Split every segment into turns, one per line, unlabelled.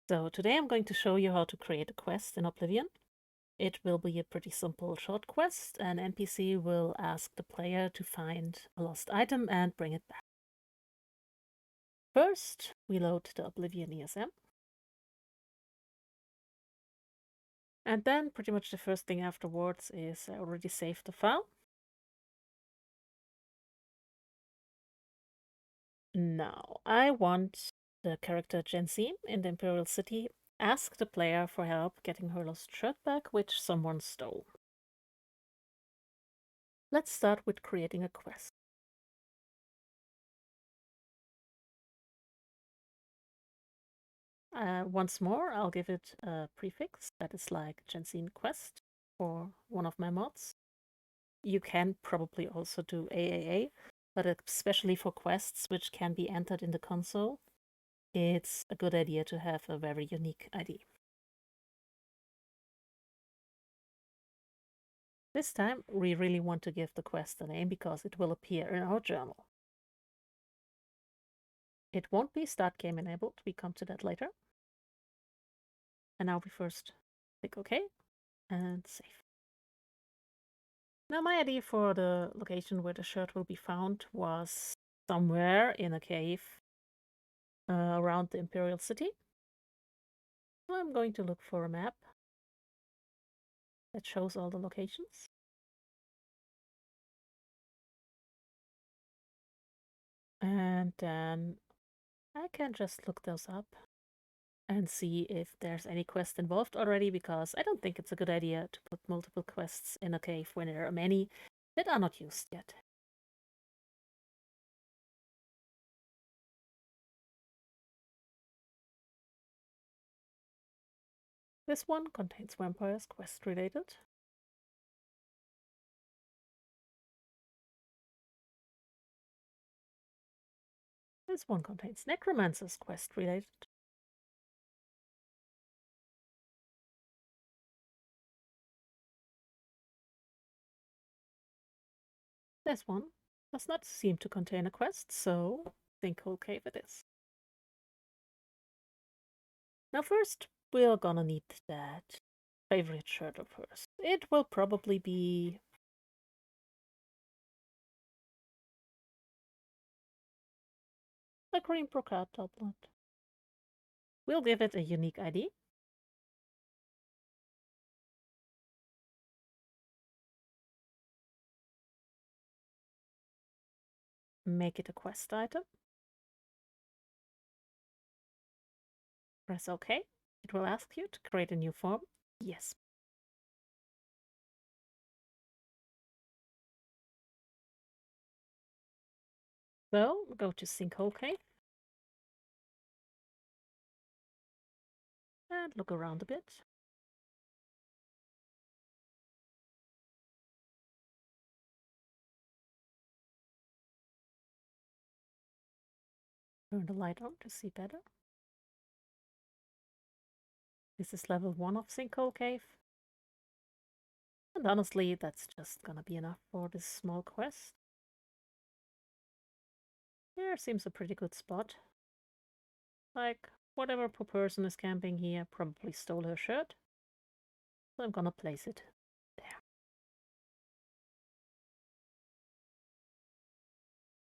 So today I'm going to show you how to create a quest in Oblivion. It will be a pretty simple short quest. An NPC will ask the player to find a lost item and bring it back. First, we load the Oblivion ESM. And then pretty much the first thing afterwards is I already saved the file. Now, I want the character Jensine in the Imperial City ask the player for help getting her lost shirt back, which someone stole. Let's start with creating a quest. Once more, I'll give it a prefix that is like Jensine Quest or one of my mods. You can probably also do AAA, but especially for quests which can be entered in the console, it's a good idea to have a very unique ID. This time, we really want to give the quest a name because it will appear in our journal. It won't be start game enabled, we come to that later. And now we first click OK and save. Now my idea for the location where the shirt will be found was somewhere in a cave around the Imperial City. So I'm going to look for a map that shows all the locations. And then I can just look those up and see if there's any quest involved already, because I don't think it's a good idea to put multiple quests in a cave when there are many that are not used yet. This one contains vampires quest related. This one contains necromancers quest related. This one does not seem to contain a quest, so Sinkhole Cave it is. Now first, we're gonna need that favorite shirt of hers. It will probably be a green brocade doublet. We'll give it a unique ID. Make it a quest item. Press OK. It will ask you to create a new form. Yes. So, go to Sinkhole Cave. And look around a bit. Turn the light on to see better. This is level 1 of Sinkhole Cave. And honestly, that's just gonna be enough for this small quest. Here seems a pretty good spot. Like, whatever poor person is camping here probably stole her shirt. So I'm gonna place it there.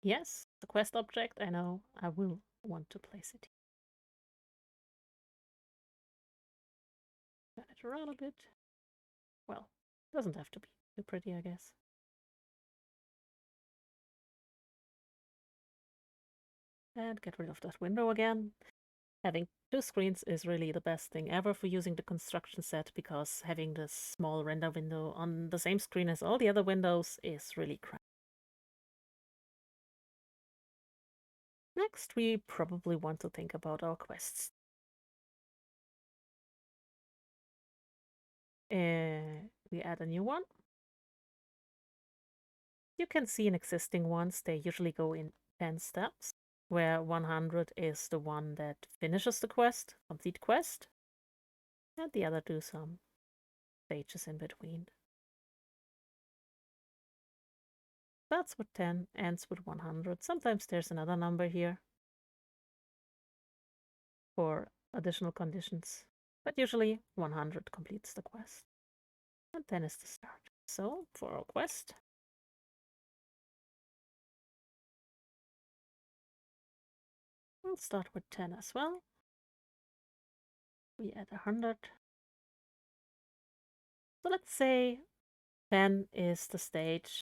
Yes, the quest object, I know, I will want to place it. Turn it around a bit. Well, doesn't have to be too pretty, I guess. And get rid of that window again. Having two screens is really the best thing ever for using the construction set, because having this small render window on the same screen as all the other windows is really crap. Next, we probably want to think about our quests. We add a new one. You can see in existing ones, they usually go in 10 steps, where 100 is the one that finishes the quest, complete quest, and the other do some stages in between. That's with 10, ends with 100. Sometimes there's another number here for additional conditions. But usually 100 completes the quest. And then is the start. So for our quest, we'll start with 10 as well. We add 100. So let's say 10 is the stage.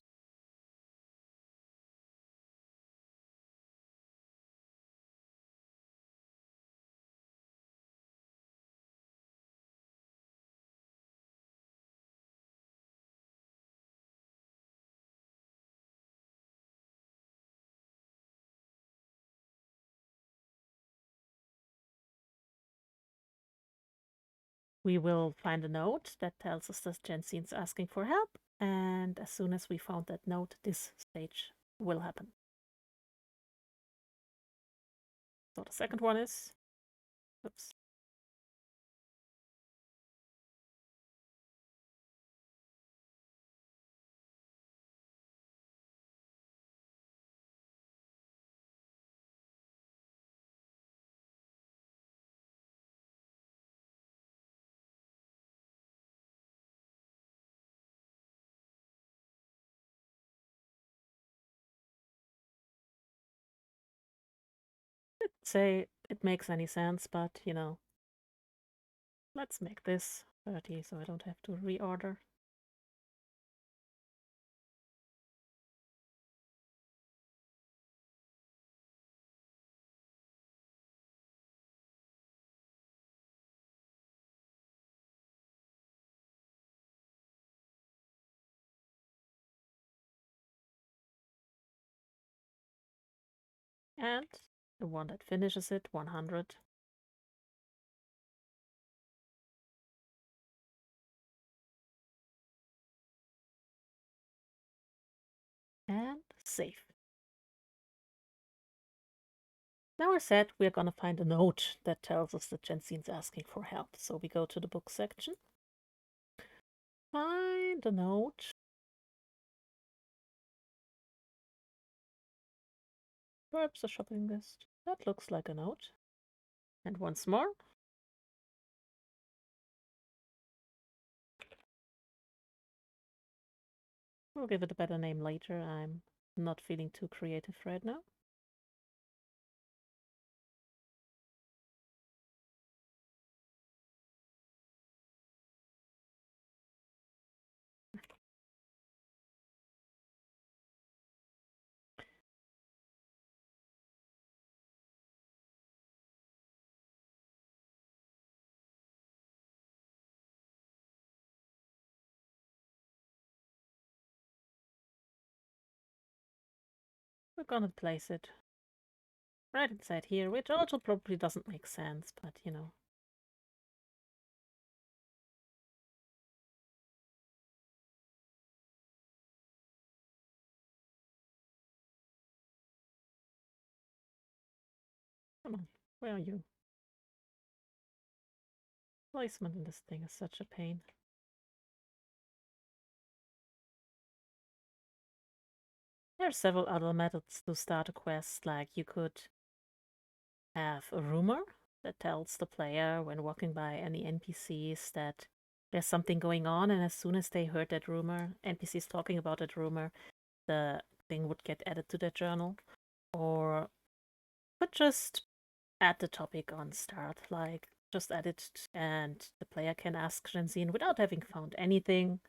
We will find a note that tells us that Jensen's asking for help, and as soon as we found that note, this stage will happen. So the second one is, oops. Say it makes any sense, but you know, let's make this 30 so I don't have to reorder. And the one that finishes it, 100. And save. Now we're set, we're gonna find a note that tells us that Jensen's asking for help. So we go to the book section, find a note. Perhaps a shopping list. That looks like a note. And once more. We'll give it a better name later. I'm not feeling too creative right now. We're gonna place it right inside here, which also probably doesn't make sense, but you know. Come on, where are you? Placement in this thing is such a pain. There are several other methods to start a quest, like you could have a rumor that tells the player when walking by any NPCs that there's something going on, and as soon as they heard that rumor, NPCs talking about that rumor, the thing would get added to their journal. Or could just add the topic on start, like just add it and the player can ask Jensine without having found anything.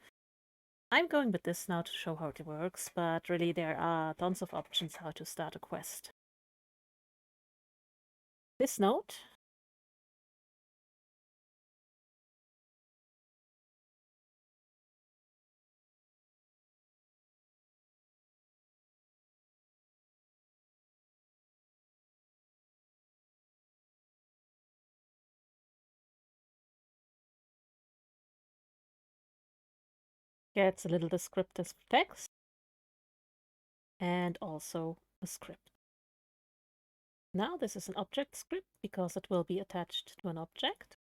I'm going with this now to show how it works, but really there are tons of options how to start a quest. This note gets a little descriptive text and also a script. Now this is an object script because it will be attached to an object.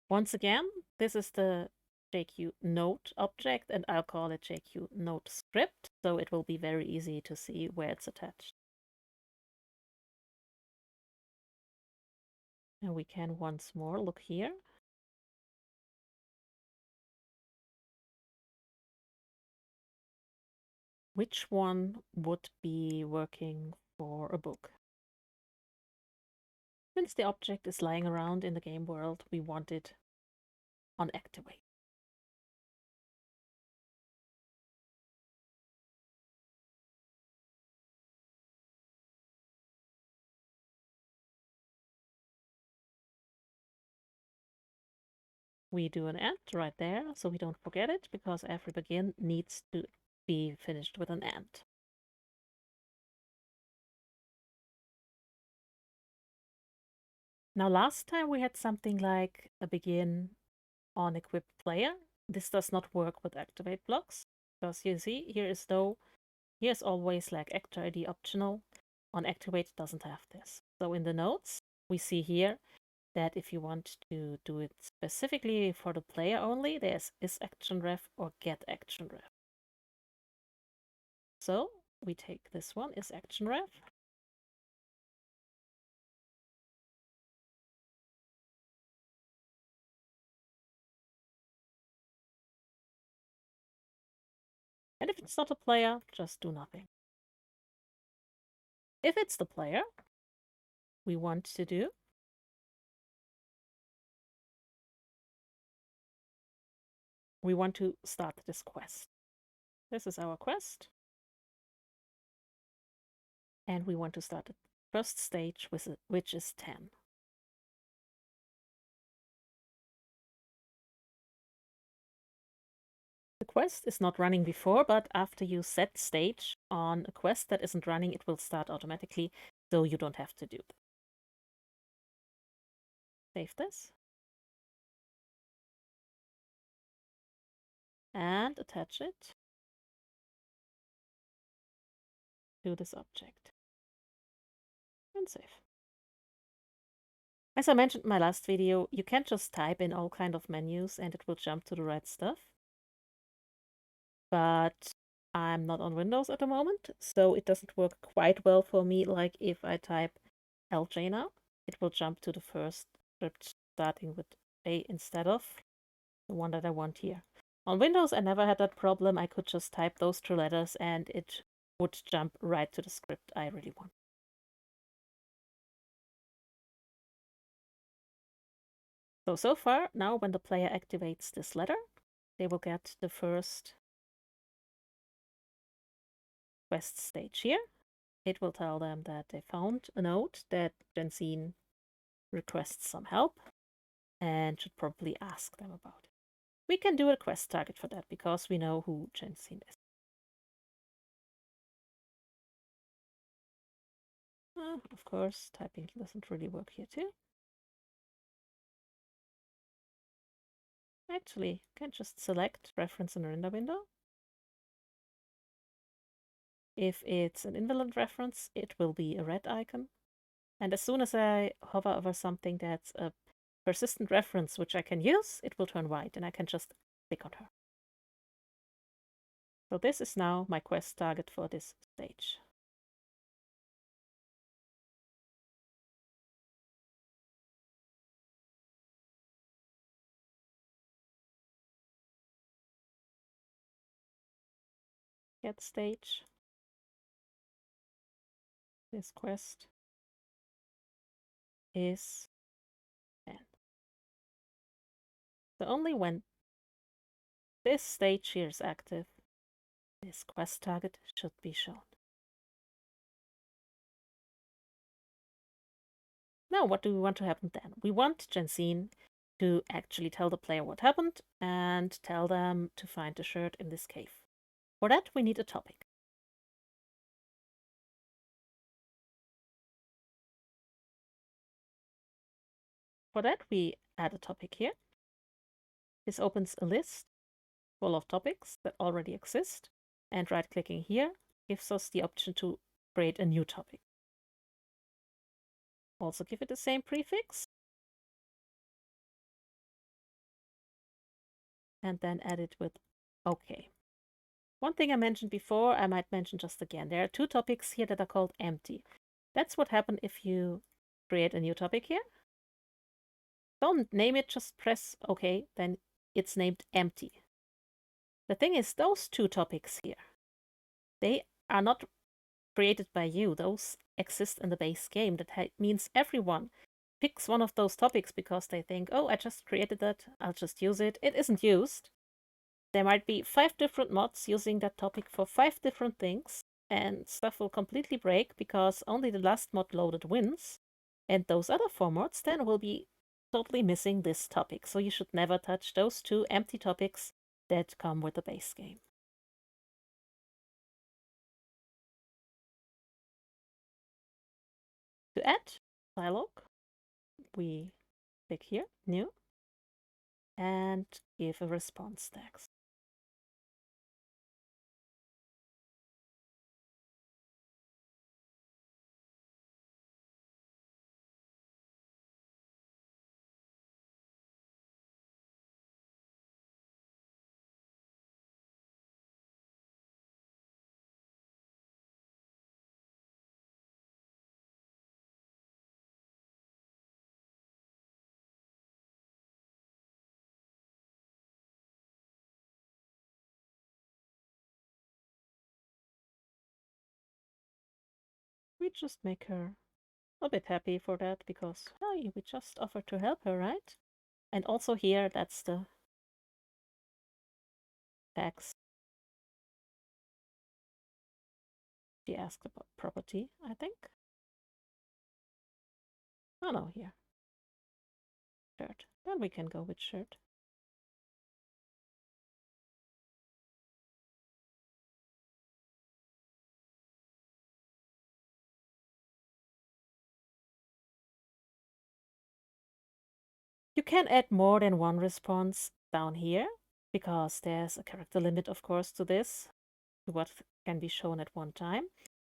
Once again, this is the JQ node object, and I'll call it JQ node script, so it will be very easy to see where it's attached. And we can once more look here. Which one would be working for a book? Since the object is lying around in the game world, we want it on activate. We do an and right there, so we don't forget it, because every begin needs to be finished with an and. Now, last time we had something like a begin on equipped player. This does not work with activate blocks, because you see, here's always like actor ID optional. On activate, it doesn't have this. So in the notes, we see here that if you want to do it specifically for the player only, there's isActionRef or getActionRef. So we take this one, isActionRef. And if it's not a player, just do nothing. If it's the player, we want to start this quest. This is our quest. And we want to start the first stage, which is 10. The quest is not running before, but after you set stage on a quest that isn't running, it will start automatically, so you don't have to do it. Save this. And attach it to this object. And save. As I mentioned in my last video, you can just type in all kind of menus and it will jump to the right stuff. But I'm not on Windows at the moment, so it doesn't work quite well for me. Like if I type lj now, it will jump to the first script starting with A instead of the one that I want here. On Windows, I never had that problem. I could just type those two letters and it would jump right to the script I really want. So far, now when the player activates this letter, they will get the first quest stage here. It will tell them that they found a note that Jensine requests some help and should probably ask them about it. We can do a quest target for that because we know who Jensine is. Of course, typing doesn't really work here too. Actually, you can just select reference in a render window. If it's an invalid reference, it will be a red icon. And as soon as I hover over something that's a persistent reference which I can use, it will turn white and I can just click on her. So this is now my quest target for this stage. GetStage. This quest is 10. So only when this stage here is active, this quest target should be shown. Now, what do we want to happen then? We want Jensine to actually tell the player what happened and tell them to find the shirt in this cave. For that, we need a topic. For that, we add a topic here. This opens a list full of topics that already exist, and right-clicking here gives us the option to create a new topic. Also give it the same prefix. and then edit with OK. One thing I mentioned before, I might mention just again. There are two topics here that are called empty. That's what happens if you create a new topic here. Don't name it, just press OK, then it's named empty. The thing is, those two topics here, they are not created by you. Those exist in the base game. That means everyone picks one of those topics because they think, oh, I just created that, I'll just use it. It isn't used. There might be 5 different mods using that topic for 5 different things, and stuff will completely break because only the last mod loaded wins, and those other 4 mods then will be totally missing this topic. So you should never touch those 2 empty topics that come with the base game. To add dialog, we click here, new, and give a response text. We just make her a bit happy for that because, hey, we just offered to help her, right? And also here, that's the text. She asked about property, I think. Oh no, here. Shirt. Then we can go with shirt. You can add more than one response down here because there's a character limit, of course, to this, to what can be shown at one time.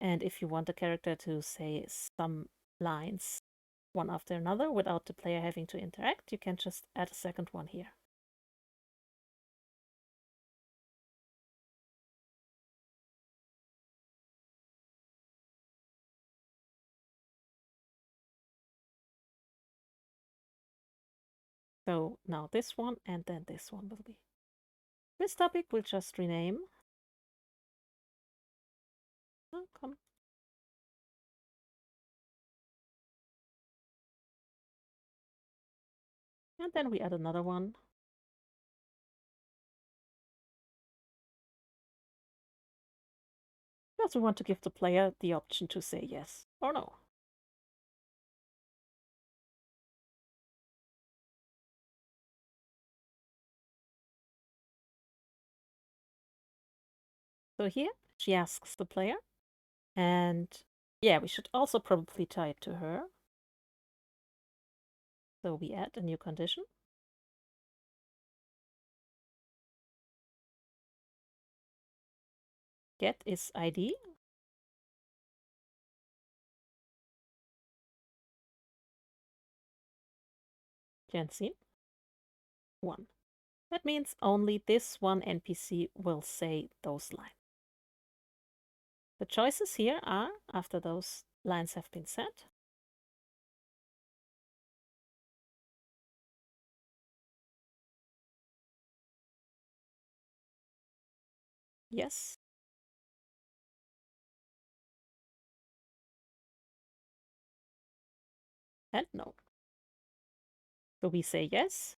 And if you want the character to say some lines one after another without the player having to interact, you can just add a second one here. So now this one and then this one will be. This topic we'll just rename. Oh, come. And then we add another one. Because we want to give the player the option to say yes or no. So here she asks the player, and yeah, we should also probably tie it to her. So we add a new condition. Get is ID. Jensen 1. That means only this one NPC will say those lines. The choices here are, after those lines have been set, yes, and no. So we say yes.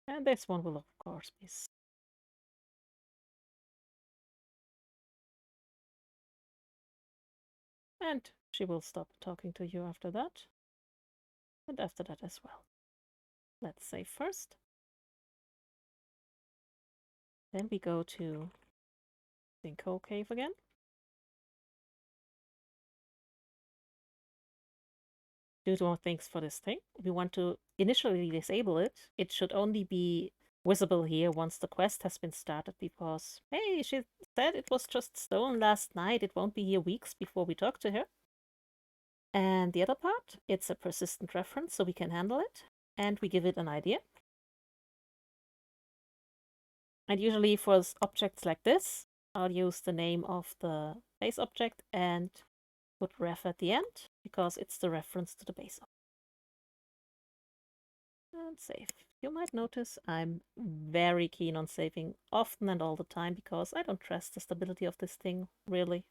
And this one will, of course, be. And she will stop talking to you after that. And after that as well. Let's save first. Then we go to Sinkhole cave again. Do more things for this thing. We want to initially disable it. It should only be visible here once the quest has been started because, hey, she said it was just stolen last night. It won't be here weeks before we talk to her. And the other part, it's a persistent reference, so we can handle it. And we give it an idea. And usually for objects like this, I'll use the name of the base object and put ref at the end because it's the reference to the base object. And save. You might notice I'm very keen on saving often and all the time because I don't trust the stability of this thing, really.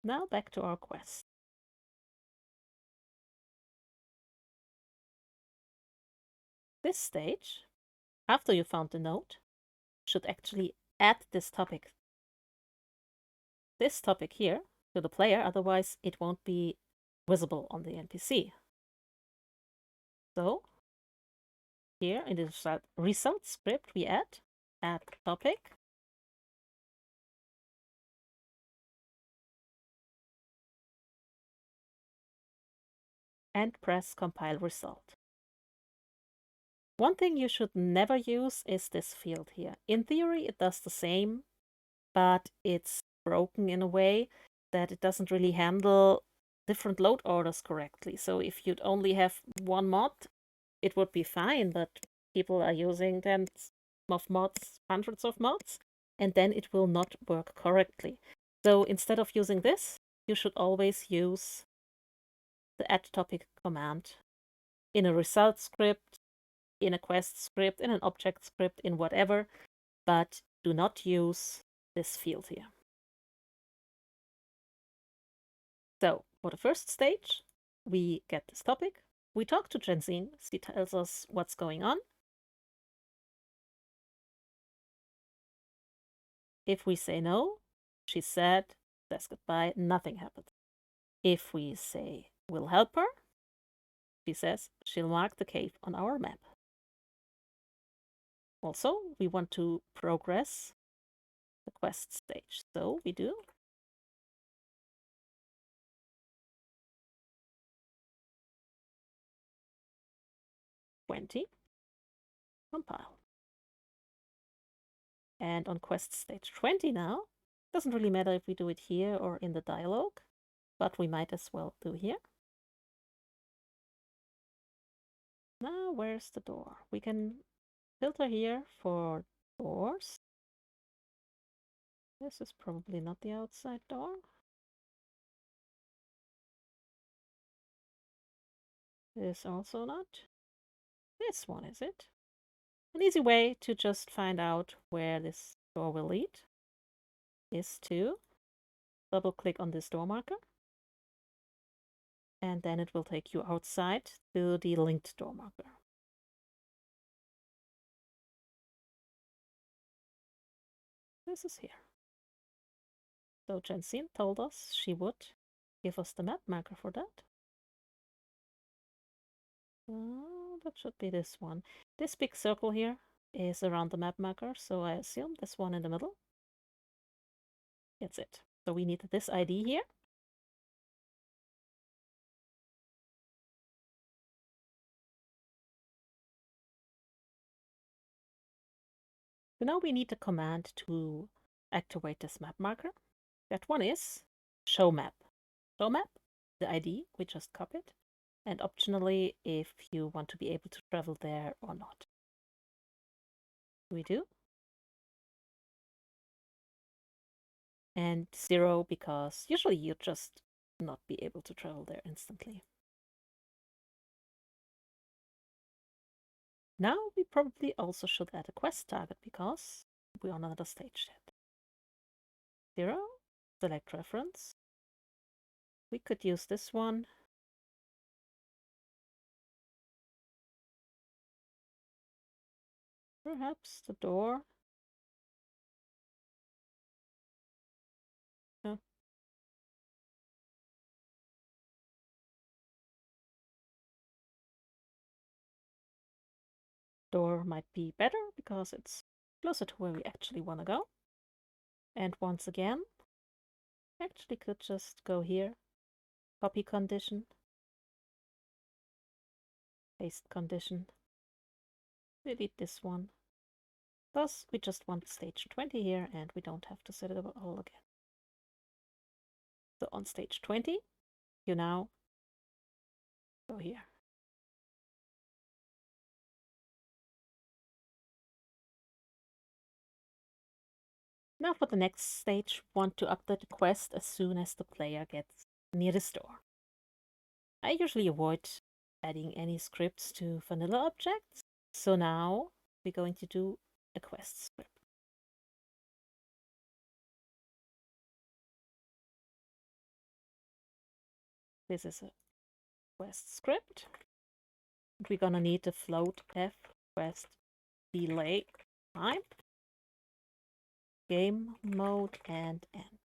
Now back to our quest. This stage, after you found the node, should actually add this topic here to the player, otherwise it won't be visible on the NPC. So here in the result script, we add topic. And press compile result. One thing you should never use is this field here. In theory, it does the same, but it's broken in a way that it doesn't really handle different load orders correctly. So if you'd only have one mod, it would be fine, but people are using tens of mods, hundreds of mods, and then it will not work correctly. So instead of using this, you should always use the add topic command in a result script, in a quest script, in an object script, in whatever, but do not use this field here. So for the first stage, we get this topic. We talk to Jensine. She tells us what's going on. If we say no, she said, says goodbye, nothing happens. If we say we'll help her, she says she'll mark the cave on our map. Also, we want to progress the quest stage. So we do compile. And on quest stage 20 now, doesn't really matter if we do it here or in the dialogue, but we might as well do here. Now, where's the door? We can filter here for doors. This is probably not the outside door. This also not. This one, is it? An easy way to just find out where this door will lead is to double click on this door marker. And then it will take you outside to the linked door marker. This is here. So Jensine told us she would give us the map marker for that. That should be this one. This big circle here is around the map marker, so I assume this one in the middle. That's it. So we need this ID here. So now we need a command to activate this map marker. That one is show map. Show map, the ID we just copied, and optionally if you want to be able to travel there or not. We do. And 0 because usually you just not be able to travel there instantly. Now we probably also should add a quest target because we're on another stage yet. 0, select reference. We could use this one. Perhaps the door. No. Door might be better because it's closer to where we actually want to go. And once again, actually could just go here, copy condition, paste condition, delete this one. Thus, we just want stage 20 here, and we don't have to set it up all again. So on stage 20, you now go here. Now for the next stage, want to update the quest as soon as the player gets near the store. I usually avoid adding any scripts to vanilla objects, so now we're going to do a quest script. This is a quest script. We're gonna need the float f quest delay time, game mode, and end.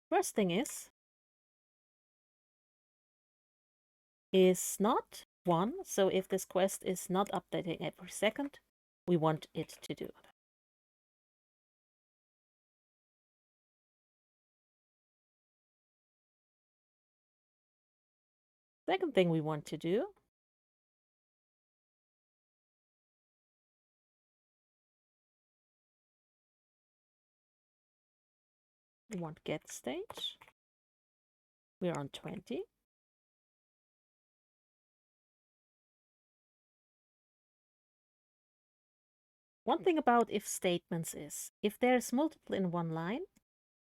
First thing is not 1, so if this quest is not updating every second, we want it to do it. Second thing we want to do we want GetStage. We're on 20. One thing about if statements is, if there's multiple in one line,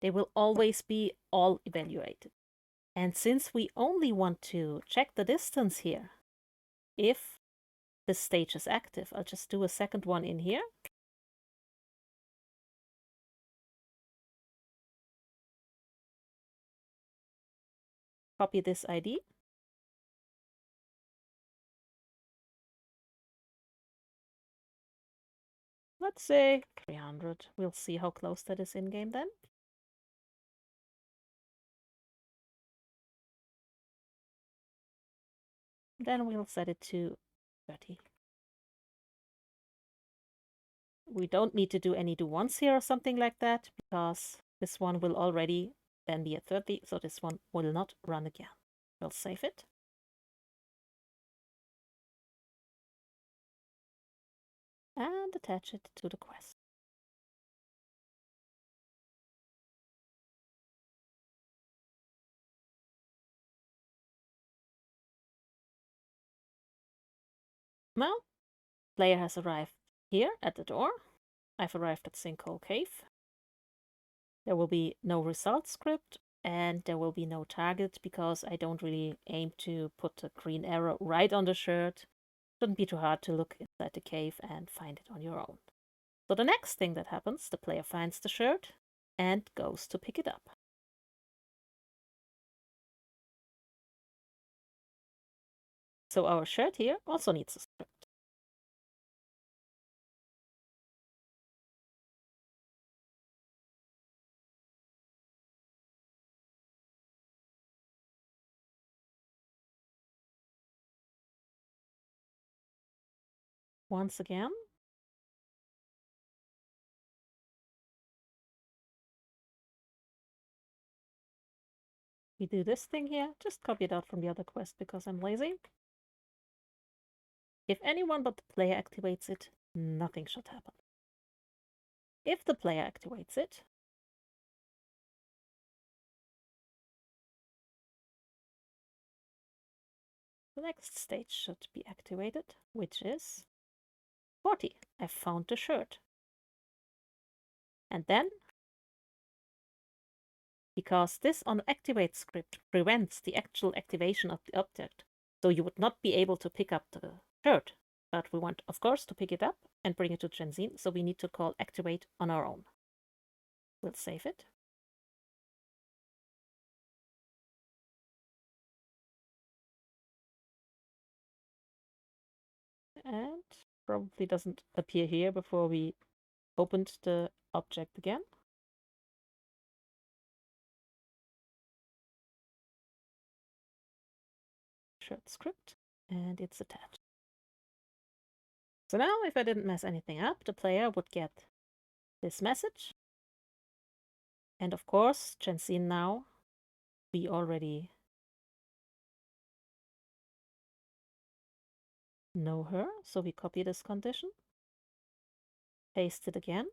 they will always be all evaluated. And since we only want to check the distance here, if this stage is active, I'll just do a second one in here. Copy this ID. Let's say 300. We'll see how close that is in-game then. Then we'll set it to 30. We don't need to do any do once here or something like that, because this one will already then be at 30, so this one will not run again. We'll save it. And attach it to the quest. Now, player has arrived here at the door. I've arrived at Sinkhole Cave. There will be no result script, and there will be no target because I don't really aim to put a green arrow right on the shirt. Shouldn't be too hard to look inside the cave and find it on your own. So the next thing that happens, the player finds the shirt and goes to pick it up. So our shirt here also needs a script. Once again, we do this thing here. Just copy it out from the other quest because I'm lazy. If anyone but the player activates it, nothing should happen. If the player activates it, the next stage should be activated, which is 40. I found the shirt. And then, because this onActivate script prevents the actual activation of the object, so you would not be able to pick up the shirt. But we want, of course, to pick it up and bring it to Gensine, so we need to call activate on our own. We'll save it. And probably doesn't appear here before we opened the object again. Shirt script, and it's attached. So now, if I didn't mess anything up, the player would get this message. And of course, Jensine now, we already know her. So we copy this condition, paste it again,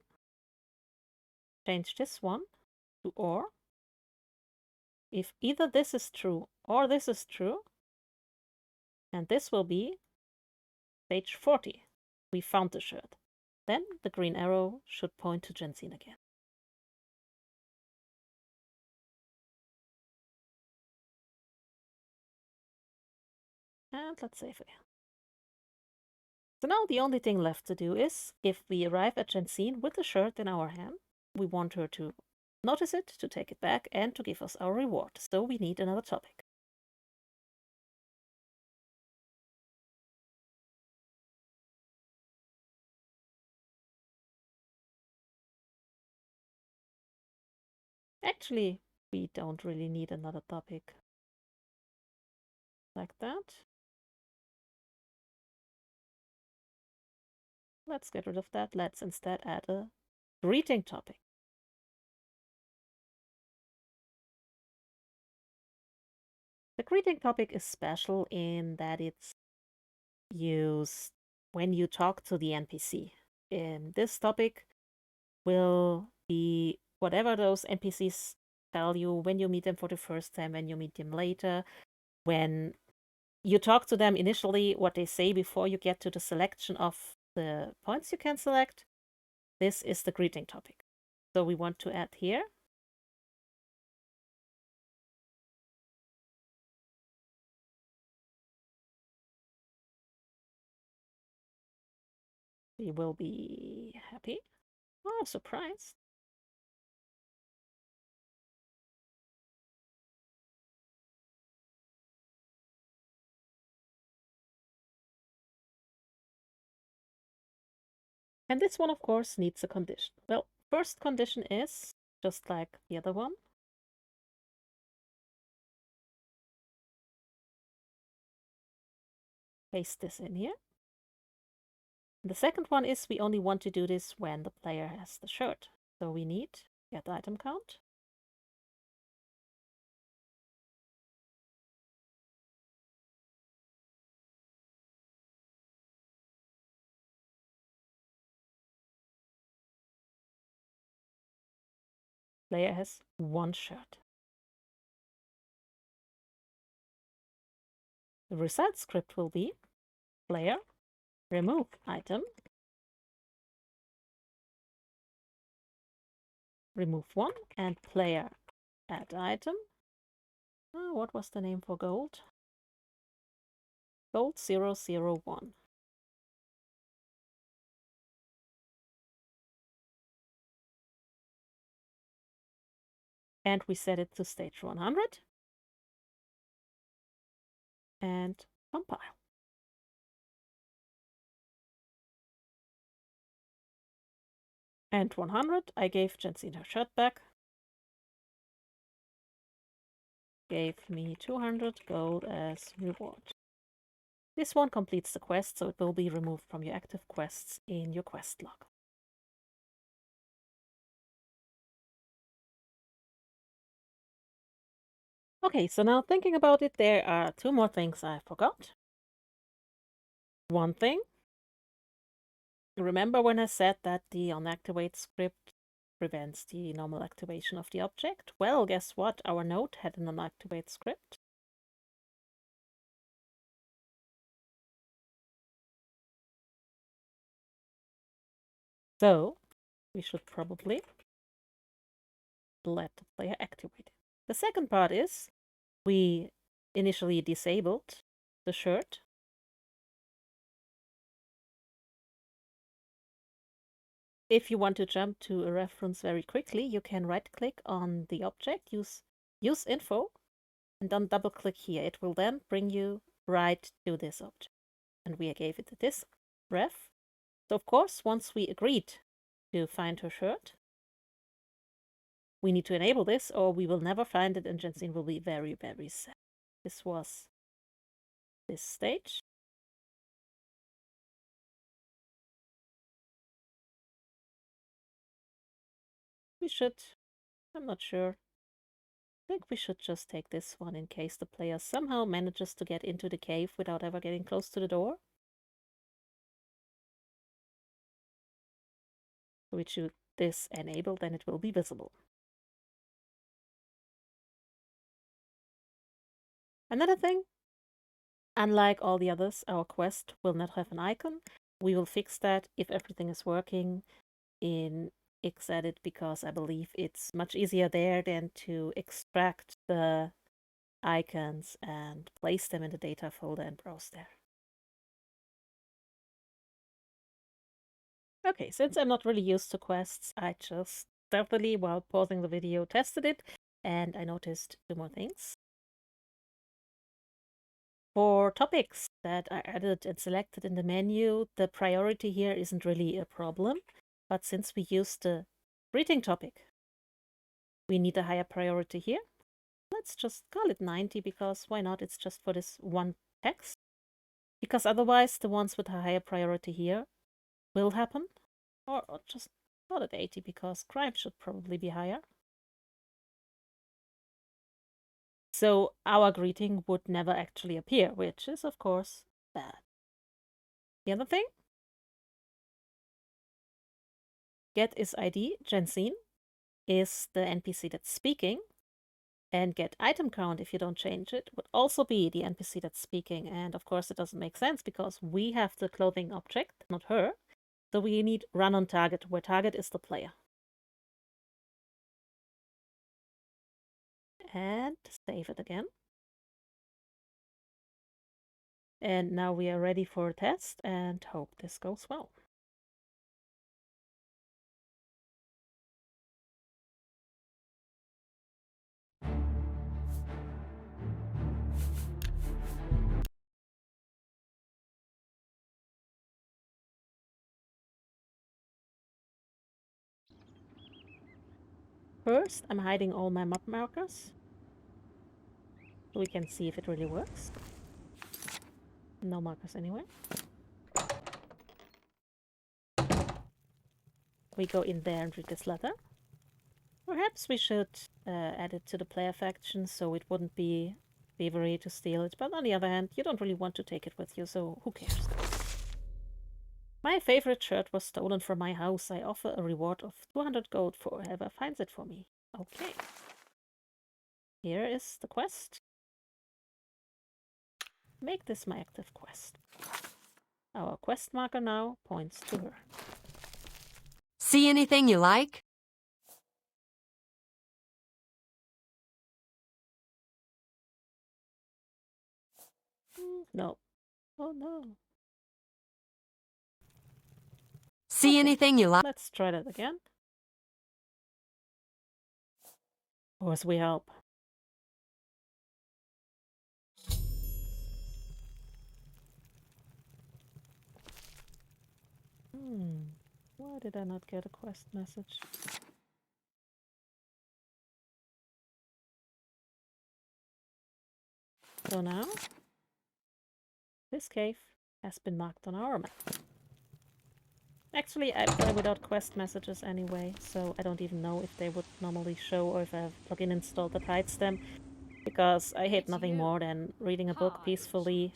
change this one to or. If either this is true or this is true, and this will be stage 40. We found the shirt. Then the green arrow should point to Jensine again. And let's save again. So now the only thing left to do is, if we arrive at Jensine with the shirt in our hand, we want her to notice it, to take it back, and to give us our reward. So we need another topic. Actually, we don't really need another topic like that. Let's get rid of that. Let's instead add a greeting topic. The greeting topic is special in that it's used when you talk to the NPC. This topic will be whatever those NPCs tell you when you meet them for the first time, when you meet them later, when you talk to them initially, what they say before you get to the selection of the points you can select. This is the greeting topic. So we want to add here. We will be happy. Oh, surprise. And this one, of course, needs a condition. Well, first condition is, just like the other one, paste this in here. The second one is we only want to do this when the player has the shirt. So we need get item count. Player has one shirt. The result script will be player remove item, remove one, and player add item. Oh, what was the name for gold? Gold 001. And we set it to stage 100. And compile. And 100, I gave Jensine her shirt back. Gave me 200 gold as reward. This one completes the quest, so it will be removed from your active quests in your quest log. Okay, so now thinking about it, there are two more things I forgot. One thing, remember when I said that the onActivate script prevents the normal activation of the object? Well, guess what? Our node had an onActivate script. So we should probably let the player activate it. The second part is we initially disabled the shirt. If you want to jump to a reference very quickly, you can right-click on the object, use info, and then double-click here. It will then bring you right to this object. And we gave it this ref. So of course, once we agreed to find her shirt, we need to enable this or we will never find it and Jensine will be very, very sad. This was this stage. should... I'm not sure. I think we should just take this one in case the player somehow manages to get into the cave without ever getting close to the door. So we choose this enable, then it will be visible. Another thing, unlike all the others, our quest will not have an icon. We will fix that if everything is working in xEdit, because I believe it's much easier there than to extract the icons and place them in the data folder and browse there. Okay, since I'm not really used to quests, I just stealthily, while pausing the video, tested it, and I noticed 2 more things. For topics that are added and selected in the menu, the priority here isn't really a problem, but since we use the greeting topic, we need a higher priority here. Let's just call it 90, because why not? It's just for this one text. Because otherwise, the ones with a higher priority here will happen. Or just call it 80, because crime should probably be higher. So our greeting would never actually appear, which is, of course, bad. The other thing, get is ID, Jensine, is the NPC that's speaking, and get item count, if you don't change it, would also be the NPC that's speaking. And of course, it doesn't make sense because we have the clothing object, not her. So we need run on target, where target is the player. And save it again. And now we are ready for a test and hope this goes well. First, I'm hiding all my map markers, so we can see if it really works. No markers anywhere. We go in there and read this letter. Perhaps we should add it to the player faction so it wouldn't be thievery to steal it, but on the other hand, you don't really want to take it with you, so who cares? My favorite shirt was stolen from my house. I offer a reward of 200 gold for whoever finds it for me. Okay. Here is the quest. Make this my active quest. Our quest marker now points to her.
See anything you like?
No. Oh no.
See anything you like?
Let's try that again. Of course we help. Why did I not get a quest message? So now, this cave has been marked on our map. Actually, I play without quest messages anyway, so I don't even know if they would normally show or if I have a plugin installed that hides them, because I hate nothing more than reading a book peacefully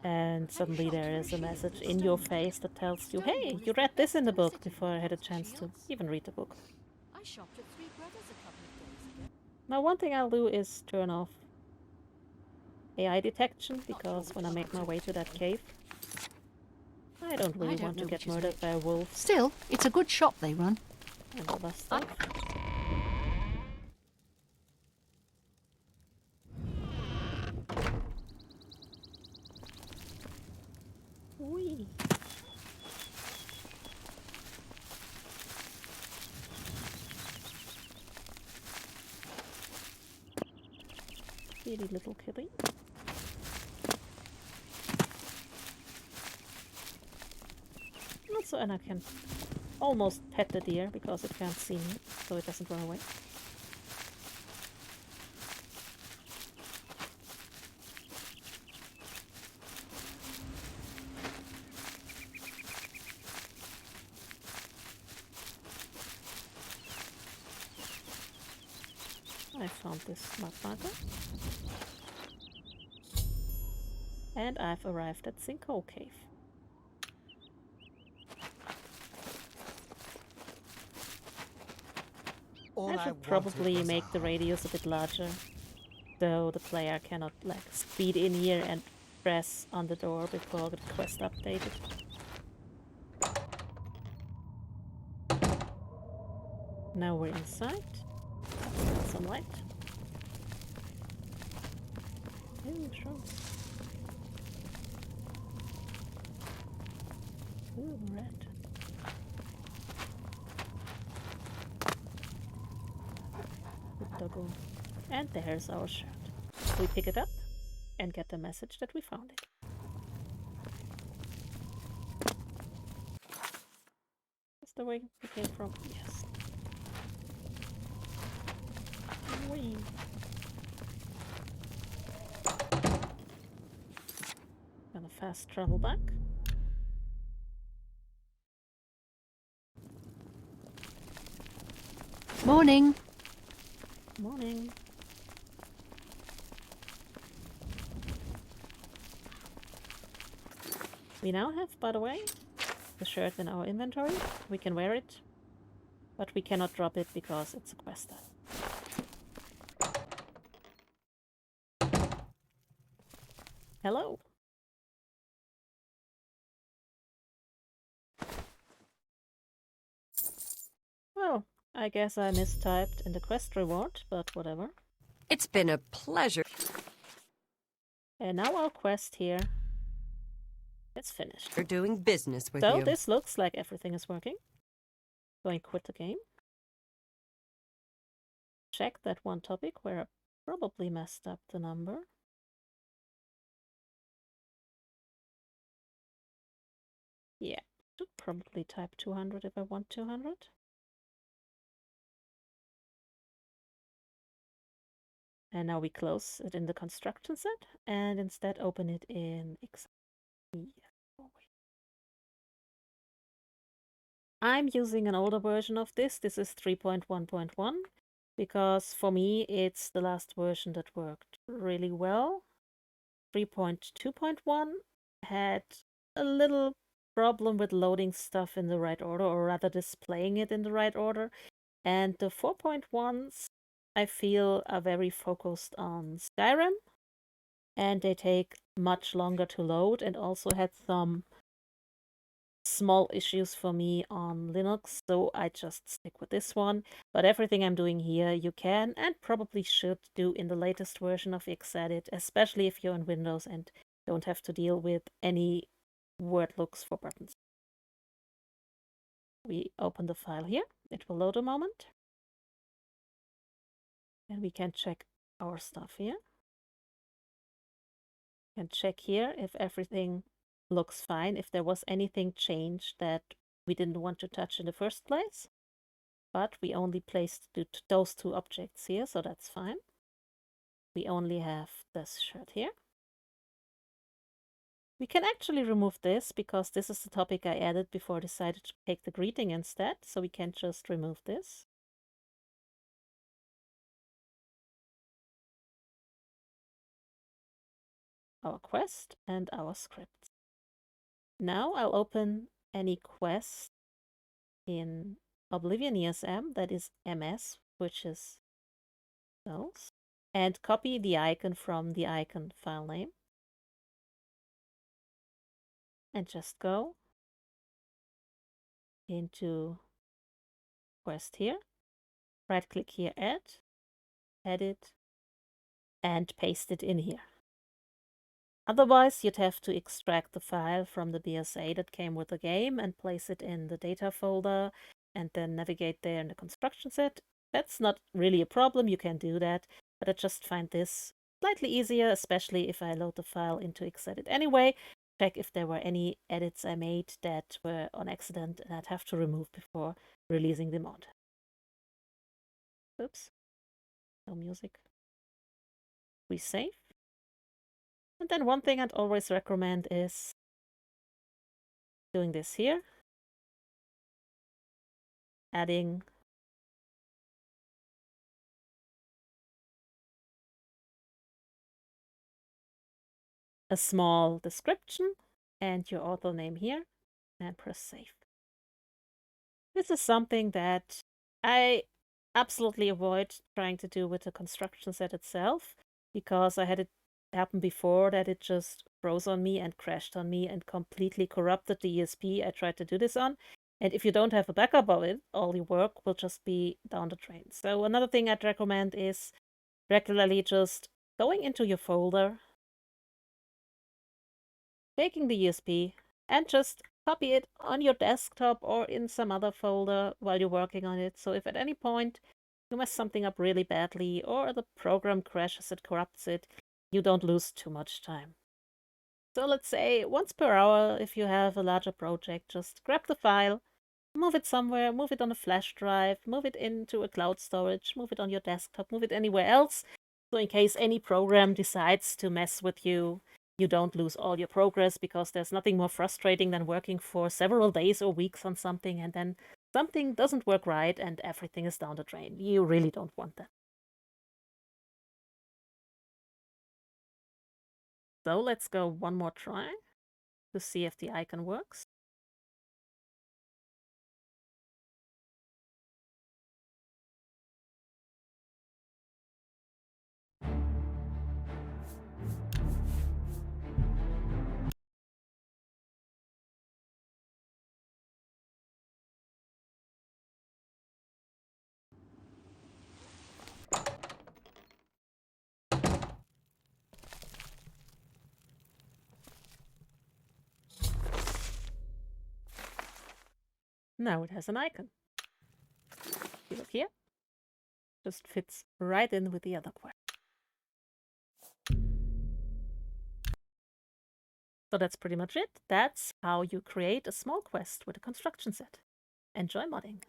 and suddenly there is a message in your face that tells you, hey, you read this in the book, before I had a chance to even read the book. Now, one thing I'll do is turn off AI detection, because when I make my way to that cave, I don't really want to get murdered by a wolf.
Still, it's a good shop they run.
And all that stuff. Whee! Pretty little kitty. Also, and I can almost pet the deer because it can't see me, so it doesn't run away. found this map marker. And I've arrived at Sinkhole Cave. I should probably make the radius a bit larger, so the player cannot like speed in here and press on the door before the quest updated. Now we're inside. Got some light. Ooh, shrooms. Ooh, red. Good doggo. And there's our shirt. We pick it up and get the message that we found it. That's the way we came from. Yes. Whee. Gonna fast travel back.
Morning.
Morning. We now have, by the way, the shirt in our inventory. We can wear it, but we cannot drop it because it's a quest item. Hello. Well, I guess I mistyped in the quest reward, but whatever.
It's been a pleasure.
And now our quest here is finished.
For doing business with
So
you.
this looks like everything is working. Going to quit the game. Check that one topic where I probably messed up the number. Yeah, should probably type 200 if I want 200. And now we close it in the construction set and instead open it in xEdit. I'm using an older version of this. This is 3.1.1 because for me it's the last version that worked really well. 3.2.1 had a little problem with loading stuff in the right order, or rather displaying it in the right order. And the 4.1s I feel are very focused on Skyrim, and they take much longer to load, and also had some small issues for me on Linux, so I just stick with this one. But everything I'm doing here you can and probably should do in the latest version of xEdit, especially if you're on Windows and don't have to deal with any word looks for buttons. We open the file here. It will load a moment. And we can check our stuff here. And check here if everything looks fine, if there was anything changed that we didn't want to touch in the first place. But we only placed those two objects here, so that's fine. We only have this shirt here. We can actually remove this because this is the topic I added before I decided to take the greeting instead, so we can just remove this. Our quest and our script. Now I'll open any quest in Oblivion ESM, that is MS, which is those, and copy the icon from the icon file name. And just go into quest here, right click here, add, edit, and paste it in here. Otherwise, you'd have to extract the file from the BSA that came with the game and place it in the data folder and then navigate there in the construction set. That's not really a problem, you can do that, but I just find this slightly easier, especially if I load the file into xEdit anyway. Check if there were any edits I made that were on accident and I'd have to remove before releasing the mod. Oops, no music. We save. And then one thing I'd always recommend is doing this here. Adding a small description and your author name here, and press save. This is something that I absolutely avoid trying to do with the construction set itself, because I had it happen before that it just froze on me and crashed on me and completely corrupted the ESP I tried to do this on. And if you don't have a backup of it, all your work will just be down the drain. So another thing I'd recommend is regularly just going into your folder, taking the ESP, and just copy it on your desktop or in some other folder while you're working on it. So if at any point you mess something up really badly or the program crashes, it corrupts it, you don't lose too much time. So let's say once per hour, if you have a larger project, just grab the file, move it somewhere, move it on a flash drive, move it into a cloud storage, move it on your desktop, move it anywhere else. So in case any program decides to mess with you, you don't lose all your progress, because there's nothing more frustrating than working for several days or weeks on something and then something doesn't work right and everything is down the drain. You really don't want that. So let's go one more try to see if the icon works. Now it has an icon. If you look here, just fits right in with the other quest. So that's pretty much it. That's how you create a small quest with a construction set. Enjoy modding!